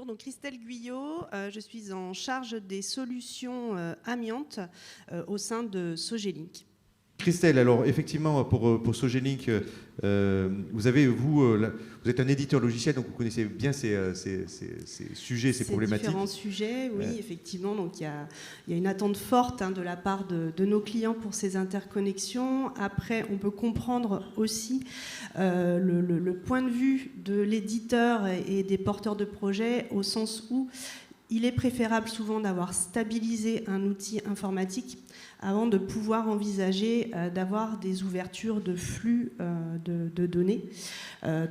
donc Christelle Guyot, je suis en charge des solutions amiantes au sein de Sogelink. Christelle, alors effectivement, pour Sogelink, vous êtes un éditeur logiciel, donc vous connaissez bien ces sujets, ces problématiques. Différents sujets, oui, effectivement. Donc il y a une attente forte de la part de nos clients pour ces interconnexions. Après, on peut comprendre aussi le point de vue de l'éditeur et des porteurs de projets, au sens où il est préférable souvent d'avoir stabilisé un outil informatique avant de pouvoir envisager d'avoir des ouvertures de flux de données.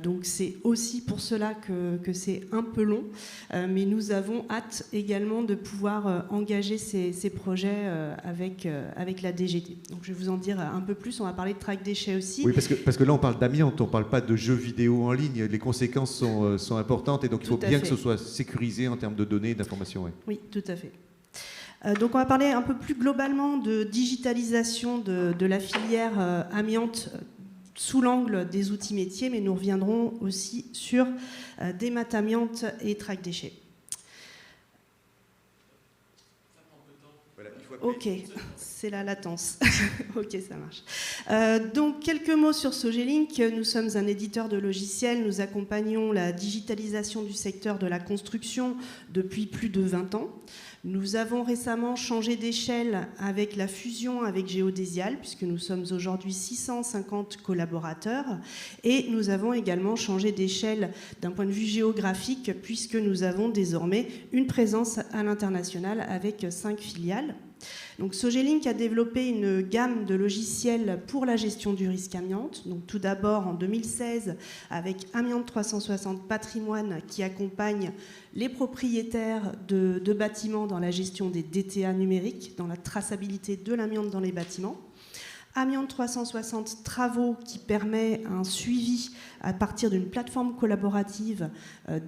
Donc c'est aussi pour cela que c'est un peu long, mais nous avons hâte également de pouvoir engager ces projets avec la DGT. Donc je vais vous en dire un peu plus, on va parler de track déchets aussi. Oui, parce que là on parle d'amiante, on ne parle pas de jeux vidéo en ligne, les conséquences sont importantes et donc il faut bien que ce soit sécurisé en termes de données et d'informations. Oui. Oui, tout à fait. Donc on va parler un peu plus globalement de digitalisation de la filière amiante sous l'angle des outils métiers, mais nous reviendrons aussi sur des maths amiantes et track déchets. Ok, c'est la latence. Ok, ça marche. Donc, quelques mots sur Sogelink. Nous sommes un éditeur de logiciels. Nous accompagnons la digitalisation du secteur de la construction depuis plus de 20 ans. Nous avons récemment changé d'échelle avec la fusion avec Géodésial, puisque nous sommes aujourd'hui 650 collaborateurs. Et nous avons également changé d'échelle d'un point de vue géographique, puisque nous avons désormais une présence à l'international avec 5 filiales. Donc, Sogelink a développé une gamme de logiciels pour la gestion du risque amiante. Donc, tout d'abord en 2016 avec Amiante 360 Patrimoine qui accompagne les propriétaires de bâtiments dans la gestion des DTA numériques, dans la traçabilité de l'amiante dans les bâtiments. Amiante 360 Travaux qui permet un suivi à partir d'une plateforme collaborative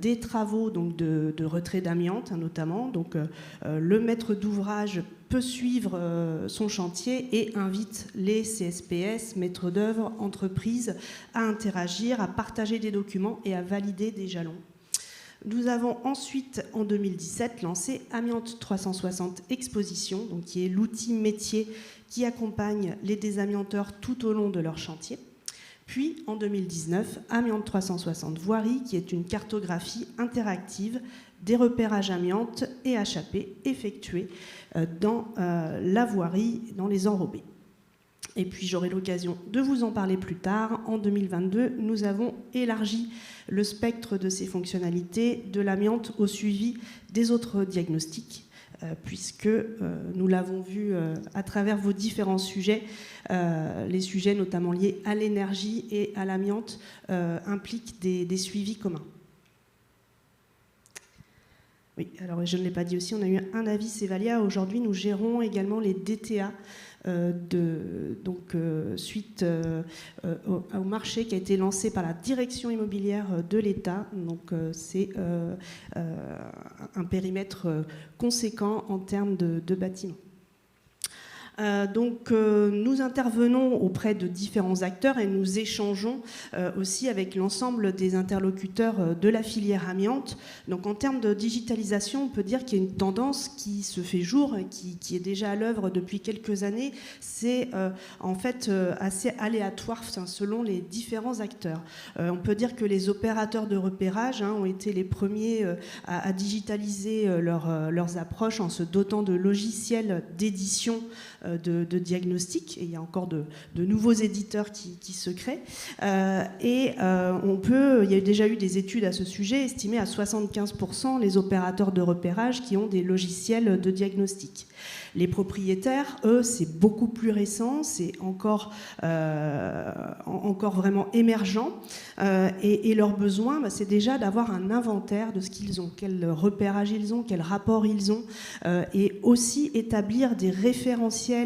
des travaux donc de retrait d'amiante notamment. Donc le maître d'ouvrage peut suivre son chantier et invite les CSPS, maîtres d'œuvre, entreprises à interagir, à partager des documents et à valider des jalons. Nous avons ensuite, en 2017, lancé Amiante 360 Exposition, donc qui est l'outil métier qui accompagne les désamianteurs tout au long de leur chantier. Puis, en 2019, Amiante 360 Voirie, qui est une cartographie interactive des repérages amiante et HAP effectués dans la voirie, dans les enrobés. Et puis j'aurai l'occasion de vous en parler plus tard. En 2022, nous avons élargi le spectre de ces fonctionnalités de l'amiante au suivi des autres diagnostics, puisque nous l'avons vu à travers vos différents sujets, les sujets notamment liés à l'énergie et à l'amiante impliquent des suivis communs. Oui, alors je ne l'ai pas dit aussi, on a eu un avis Cevalia. Aujourd'hui, nous gérons également les DTA suite au marché qui a été lancé par la direction immobilière de l'État. Donc c'est un périmètre conséquent en termes de bâtiments. Nous intervenons auprès de différents acteurs et nous échangeons aussi avec l'ensemble des interlocuteurs de la filière amiante. Donc en termes de digitalisation, on peut dire qu'il y a une tendance qui se fait jour, qui est déjà à l'œuvre depuis quelques années. C'est en fait assez aléatoire selon les différents acteurs. On peut dire que les opérateurs de repérage ont été les premiers à digitaliser leurs approches en se dotant de logiciels d'édition de diagnostic, et il y a encore de nouveaux éditeurs qui se créent. Il y a déjà eu des études à ce sujet, estimées à 75% les opérateurs de repérage qui ont des logiciels de diagnostic. Les propriétaires, eux, c'est beaucoup plus récent, c'est encore vraiment émergent. Et leur besoin, c'est déjà d'avoir un inventaire de ce qu'ils ont, quel repérage ils ont, quel rapport ils ont, et aussi établir des référentiels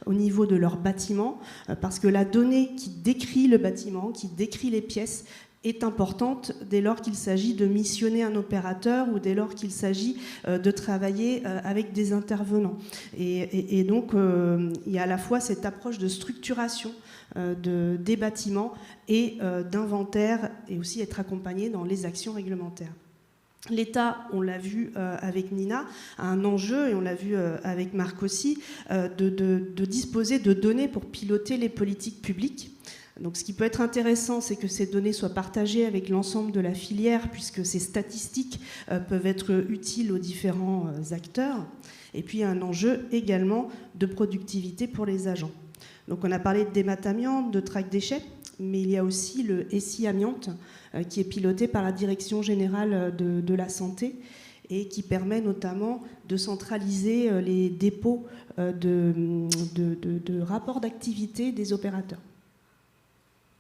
au niveau de leur bâtiment, parce que la donnée qui décrit le bâtiment, qui décrit les pièces, est importante dès lors qu'il s'agit de missionner un opérateur ou dès lors qu'il s'agit de travailler avec des intervenants. Et donc, il y a à la fois cette approche de structuration des bâtiments et d'inventaire, et aussi être accompagné dans les actions réglementaires. L'État, on l'a vu avec Nina, a un enjeu, et on l'a vu avec Marc aussi, de disposer de données pour piloter les politiques publiques. Donc, ce qui peut être intéressant, c'est que ces données soient partagées avec l'ensemble de la filière, puisque ces statistiques peuvent être utiles aux différents acteurs. Et puis, il y a un enjeu également de productivité pour les agents. Donc, on a parlé de démat-amiante, de traque déchets, mais il y a aussi le SI amiante, qui est piloté par la Direction générale de la santé et qui permet notamment de centraliser les dépôts de rapports d'activité des opérateurs.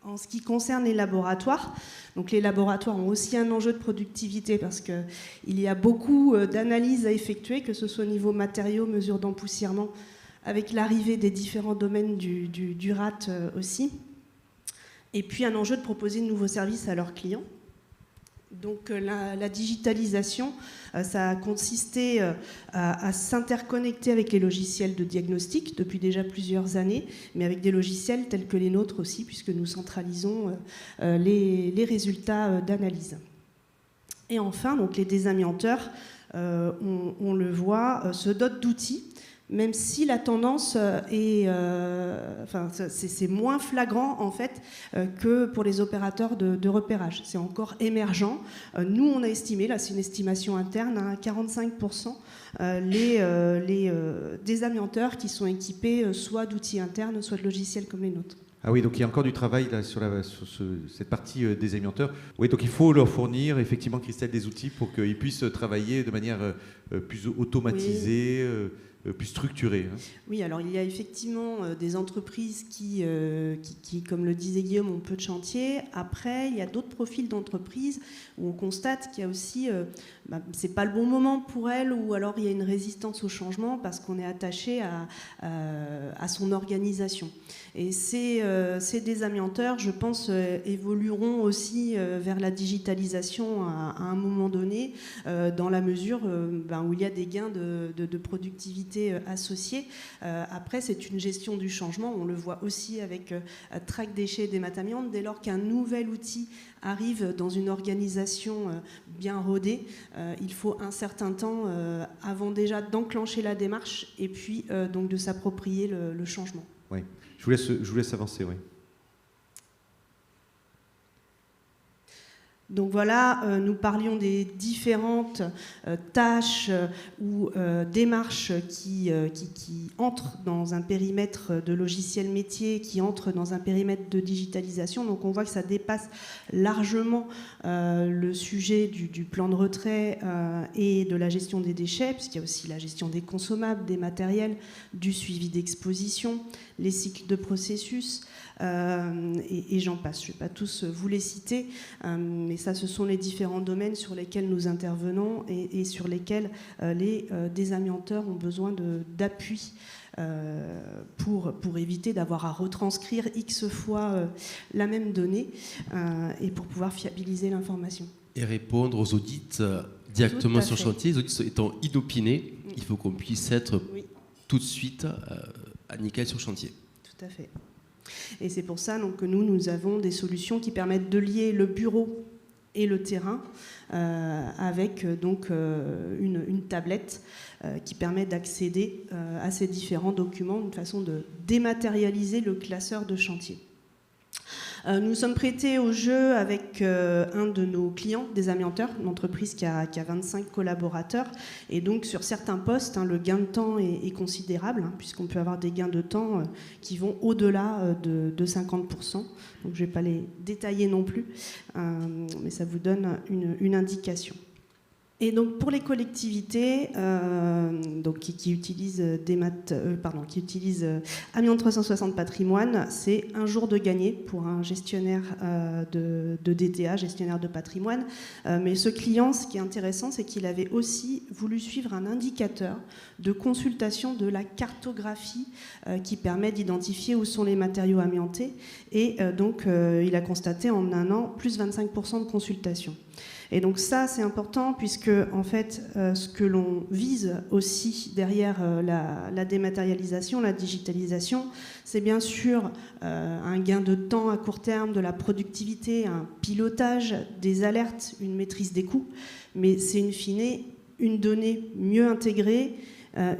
En ce qui concerne les laboratoires, donc les laboratoires ont aussi un enjeu de productivité parce qu'il y a beaucoup d'analyses à effectuer, que ce soit au niveau matériaux, mesures d'empoussièrement, avec l'arrivée des différents domaines du RAT aussi. Et puis un enjeu de proposer de nouveaux services à leurs clients. Donc la digitalisation, ça a consisté à s'interconnecter avec les logiciels de diagnostic depuis déjà plusieurs années, mais avec des logiciels tels que les nôtres aussi, puisque nous centralisons les résultats d'analyse. Et enfin, donc les désamianteurs, on le voit, se dotent d'outils, même si la tendance est, c'est moins flagrant en fait que pour les opérateurs de repérage. C'est encore émergent. Nous, on a estimé, là c'est une estimation interne, à 45% les désamianteurs qui sont équipés soit d'outils internes, soit de logiciels comme les nôtres. Ah oui, donc il y a encore du travail là, sur cette partie des amianteurs. Oui, donc il faut leur fournir effectivement, Christelle, des outils pour qu'ils puissent travailler de manière plus automatisée. Oui. Plus structuré. Oui, alors il y a effectivement des entreprises qui, comme le disait Guillaume, ont peu de chantiers. Après, il y a d'autres profils d'entreprises où on constate qu'il y a aussi, c'est pas le bon moment pour elles, ou alors il y a une résistance au changement parce qu'on est attaché à son organisation. Et ces désamianteurs, je pense, évolueront aussi vers la digitalisation à un moment donné, dans la mesure où il y a des gains de productivité associés. Après, c'est une gestion du changement. On le voit aussi avec traque déchets et démat-amiante. Dès lors qu'un nouvel outil arrive dans une organisation bien rodée, il faut un certain temps avant déjà d'enclencher la démarche et puis donc de s'approprier le changement. Oui. Je vous laisse avancer, oui. Donc voilà, nous parlions des différentes tâches ou démarches qui entrent dans un périmètre de logiciel métier, qui entrent dans un périmètre de digitalisation. Donc on voit que ça dépasse largement le sujet du plan de retrait et de la gestion des déchets, puisqu'il y a aussi la gestion des consommables, des matériels, du suivi d'exposition, les cycles de processus, et j'en passe. Je ne vais pas tous vous les citer, mais ça, ce sont les différents domaines sur lesquels nous intervenons et sur lesquels les désamianteurs ont besoin d'appui pour éviter d'avoir à retranscrire X fois la même donnée et pour pouvoir fiabiliser l'information. Et répondre aux audits directement sur chantier. Les audits étant inopinés, il faut qu'on puisse être tout de suite à nickel sur chantier. Tout à fait. Et c'est pour ça donc, que nous avons des solutions qui permettent de lier le bureau et le terrain avec donc une tablette qui permet d'accéder à ces différents documents, une façon de dématérialiser le classeur de chantier. Nous sommes prêtés au jeu avec un de nos clients, des amianteurs, une entreprise qui a 25 collaborateurs. Et donc, sur certains postes, le gain de temps est considérable, puisqu'on peut avoir des gains de temps qui vont au-delà de 50%. Donc, je ne vais pas les détailler non plus, mais ça vous donne une indication. Et donc pour les collectivités qui utilisent Amiante 360 Patrimoine, c'est un jour de gagné pour un gestionnaire de DTA, gestionnaire de patrimoine. Mais ce client, ce qui est intéressant, c'est qu'il avait aussi voulu suivre un indicateur de consultation de la cartographie qui permet d'identifier où sont les matériaux amiantés. Et donc il a constaté en un an plus 25% de consultation. Et donc ça, c'est important puisque, en fait, ce que l'on vise aussi derrière la dématérialisation, la digitalisation, c'est bien sûr un gain de temps à court terme, de la productivité, un pilotage des alertes, une maîtrise des coûts, mais c'est in fine une donnée mieux intégrée,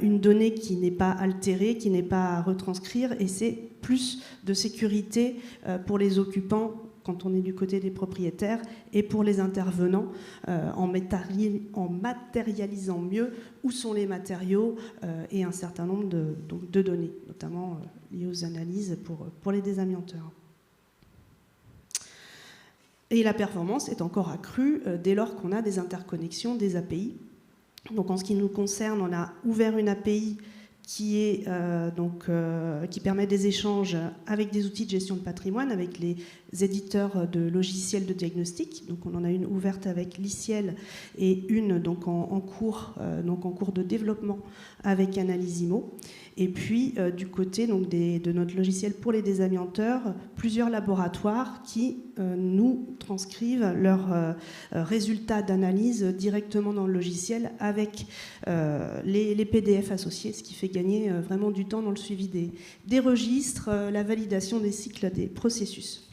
une donnée qui n'est pas altérée, qui n'est pas à retranscrire, et c'est plus de sécurité pour les occupants quand on est du côté des propriétaires et pour les intervenants en matérialisant mieux où sont les matériaux et un certain nombre de données, notamment liées aux analyses pour les désamianteurs. Et la performance est encore accrue dès lors qu'on a des interconnexions, des API. Donc en ce qui nous concerne, on a ouvert une API qui permet des échanges avec des outils de gestion de patrimoine, avec les éditeurs de logiciels de diagnostic. Donc on en a une ouverte avec Liciel et une donc en cours de développement avec Analysimo. Et puis du côté donc, de notre logiciel pour les désamianteurs, plusieurs laboratoires qui nous transcrivent leurs résultats d'analyse directement dans le logiciel avec les PDF associés, ce qui fait gagner vraiment du temps dans le suivi des registres, la validation des cycles des processus.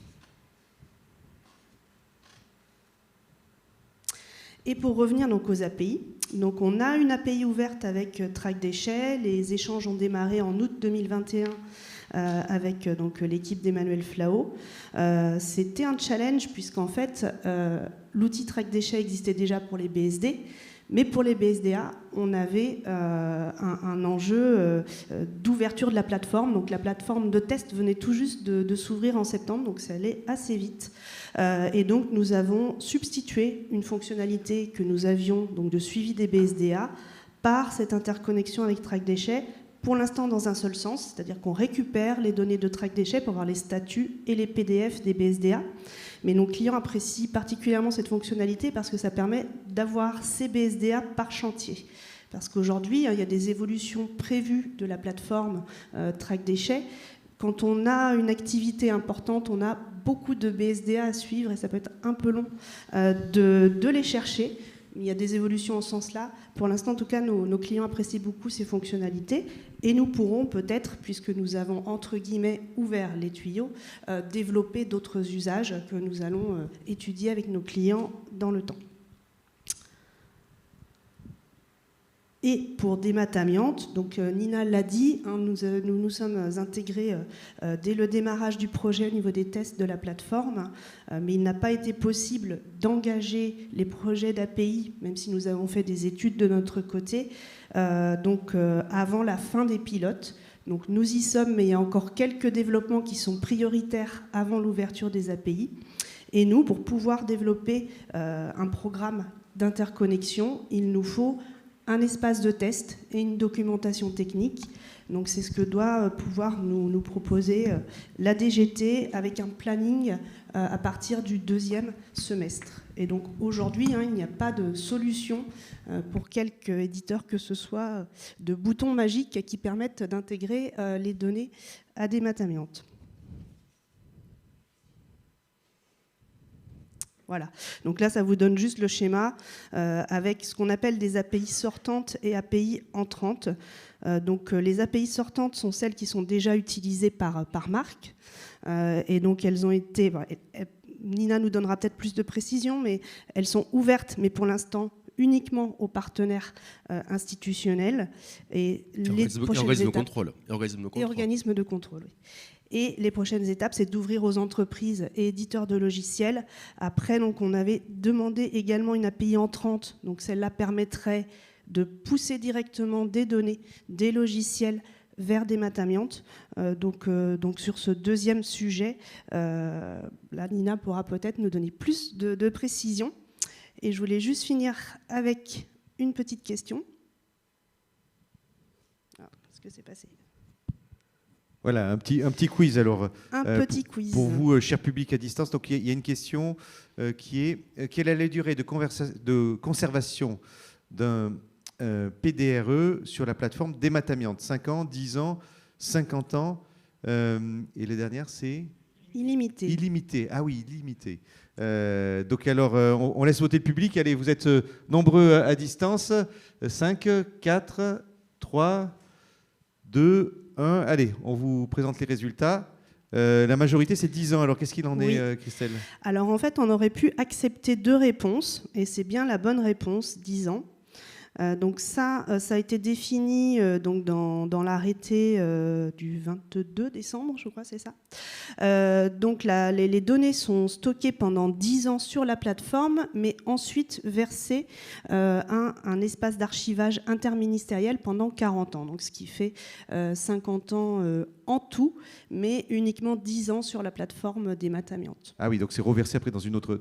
Et pour revenir donc aux API, donc on a une API ouverte avec Track Déchets. Les échanges ont démarré en août 2021 avec donc l'équipe d'Emmanuel Flao. C'était un challenge puisqu'en fait l'outil Track Déchets existait déjà pour les BSD, mais pour les BSDA, on avait un enjeu d'ouverture de la plateforme. Donc la plateforme de test venait tout juste de s'ouvrir en septembre, donc ça allait assez vite. Et donc nous avons substitué une fonctionnalité que nous avions donc de suivi des BSDA par cette interconnexion avec Track Déchets, pour l'instant dans un seul sens, c'est-à-dire qu'on récupère les données de Track Déchets pour voir les statuts et les PDF des BSDA. Mais nos clients apprécient particulièrement cette fonctionnalité parce que ça permet d'avoir ces BSDA par chantier. Parce qu'aujourd'hui, il y a des évolutions prévues de la plateforme Track Déchets. Quand on a une activité importante, on a beaucoup de BSDA à suivre et ça peut être un peu long de les chercher. Il y a des évolutions en ce sens-là. Pour l'instant, en tout cas, nos clients apprécient beaucoup ces fonctionnalités et nous pourrons peut-être, puisque nous avons entre guillemets ouvert les tuyaux, développer d'autres usages que nous allons étudier avec nos clients dans le temps. Et pour Dématamiante, donc Nina l'a dit, hein, nous sommes intégrés dès le démarrage du projet au niveau des tests de la plateforme, mais il n'a pas été possible d'engager les projets d'API, même si nous avons fait des études de notre côté, avant la fin des pilotes. Donc nous y sommes, mais il y a encore quelques développements qui sont prioritaires avant l'ouverture des API. Et nous, pour pouvoir développer un programme d'interconnexion, il nous faut un espace de test et une documentation technique. Donc c'est ce que doit pouvoir nous proposer la DGT avec un planning à partir du 2e semestre. Et donc aujourd'hui, il n'y a pas de solution pour quelque éditeur que ce soit de boutons magiques qui permettent d'intégrer les données à Dématamiante. Voilà, donc là ça vous donne juste le schéma avec ce qu'on appelle des API sortantes et API entrantes. Donc les API sortantes sont celles qui sont déjà utilisées par marque et donc elles ont été, Nina nous donnera peut-être plus de précision, mais elles sont ouvertes, mais pour l'instant uniquement aux partenaires institutionnels et organismes de contrôle. Oui. Et les prochaines étapes, c'est d'ouvrir aux entreprises et éditeurs de logiciels. Après, donc, on avait demandé également une API entrante. Donc, celle-là permettrait de pousser directement des données, des logiciels vers Dématamiante. Donc, sur ce deuxième sujet, là, Nina pourra peut-être nous donner plus de précision. Et je voulais juste finir avec une petite question. Est-ce que c'est passé ? Voilà, un petit quiz alors. Petit quiz. Pour vous, cher public à distance, donc il y a une question qui est quelle est la durée de conservation d'un PDRE sur la plateforme Dématamiante ? 5 ans, 10 ans, 50 ans et la dernière c'est Illimité. Illimité, ah oui, illimité. Donc alors, on laisse voter le public. Allez, vous êtes nombreux à distance. 5, 4, 3, 2, 1. Allez, on vous présente les résultats. La majorité, c'est 10 ans. Alors, qu'est-ce qu'il en est, Christelle ? Alors, en fait, on aurait pu accepter 2 réponses, et c'est bien la bonne réponse, 10 ans. Donc ça a été défini donc dans l'arrêté du 22 décembre, je crois, c'est ça. Donc les données sont stockées pendant 10 ans sur la plateforme, mais ensuite versées un espace d'archivage interministériel pendant 40 ans. Donc ce qui fait 50 ans en tout, mais uniquement 10 ans sur la plateforme des maths amiantes. Ah oui, donc c'est reversé après dans un autre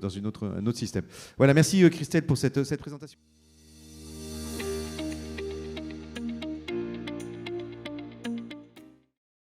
système. Voilà, merci Christelle pour cette présentation.